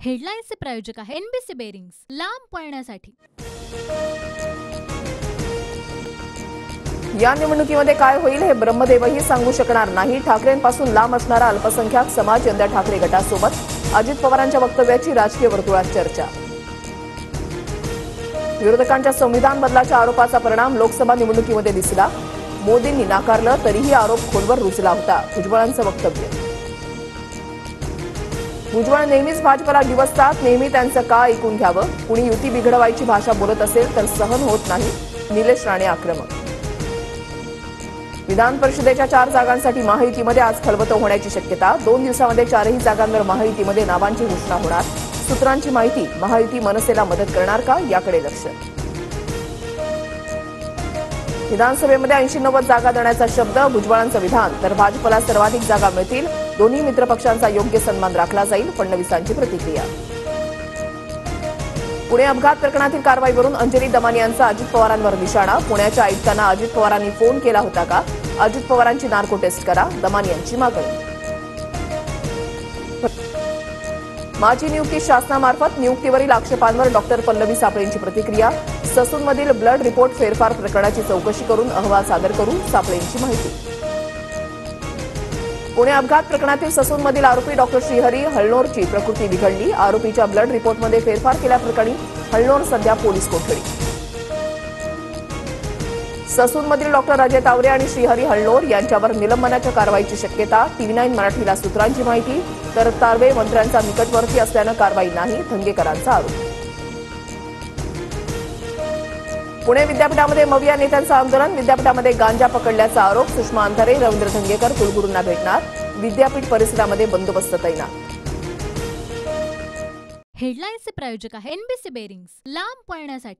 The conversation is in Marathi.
हेडलाईन्सचे प्रायोजक आहे एनबीसी बेरिंग्स, लांब पळण्यासाठी। या निवडणुकीमध्ये काय होईल हे ब्रह्मदेवही सांगू शकणार नाही। ठाकरेंपासून लांब असणारा अल्पसंख्याक समाज यंदा ठाकरे गटासोबत। अजित पवारांच्या वक्तव्याची राजकीय वर्तुळात चर्चा। विरोधकांच्या संविधान बदलाच्या आरोपाचा परिणाम लोकसभा निवडणुकीमध्ये दिसला। मोदींनी नाकारलं तरीही आरोप खोलवर रुजला होता। भुजबळांचं वक्तव्य। भुजबळ नेहमीच भाजपला डिवचतात, नेहमी त्यांचं का ऐकून घ्यावं। कुणी युती बिघडवायची भाषा बोलत असेल तर सहन होत नाही। निलेश राणे आक्रमक। विधान परिषदेच्या 4 जागांसाठी महायुतीमध्ये आज खलबतं होण्याची शक्यता। 2 दिवसांमध्ये 4ही जागांवर महायुतीमध्ये नावांची घोषणा होणार। सूत्रांची माहिती, महायुती मनसेला मदत करणार का याकडे लक्ष। विधानसभेमध्ये 80-90 जागा देण्याचा शब्द, भुजबळांचं विधान। तर भाजपला सर्वाधिक जागा मिळतील, दोन्ही मित्रपक्षांचा योग्य सन्मान राखला जाईल, फडणवीसांची प्रतिक्रिया। पुणे अपघात प्रकरणातील कारवाईवरून अंजली दमानी यांचा अजित पवारांवर निशाणा। पुण्याच्या आयुक्तांना अजित पवारांनी फोन केला होता का? अजित पवारांची नार्को टेस्ट करा, दमानी यांची मागणी। माझी नियुक्ती शासनामार्फत, नियुक्तीवरील आक्षेपांवर डॉक्टर पल्लवी सापळेंची प्रतिक्रिया। ससूनमधील ब्लड रिपोर्ट फेरफार प्रकरणाची चौकशी करून अहवाल सादर करू, सापळेंची माहिती। पुणे अपघात प्रकरणातील ससूनमधील आरोपी डॉक्टर श्रीहरी हळनोरची प्रकृती बिघडली। आरोपीच्या ब्लड रिपोर्टमध्ये फेरफार केल्याप्रकरणी हळनोर सध्या पोलीस कोठडी। ससूनमधील डॉक्टर अजय तावरे आणि श्रीहरी हळनोर यांच्यावर निलंबनाच्या कारवाईची शक्यता। TV9 मराठीला सूत्रांची माहिती। तर तारवे मंत्र्यांचा निकटवर्ती असल्यानं कारवाई नाही, धंगेकरांचा आरोप। पुणे विद्यापीठामध्ये मविया नेत्यांचं आंदोलन। विद्यापीठामध्ये गांजा पकडल्याचा आरोप। सुषमा अंधारे, रवींद्र धंगेकर कुलगुरूंना भेटणार। विद्यापीठ परिसरामध्ये बंदोबस्त तैनात। हेडलाईन्सचे प्रायोजक आहे एनबीसी बेरिंग्स, लांब पळण्यासाठी।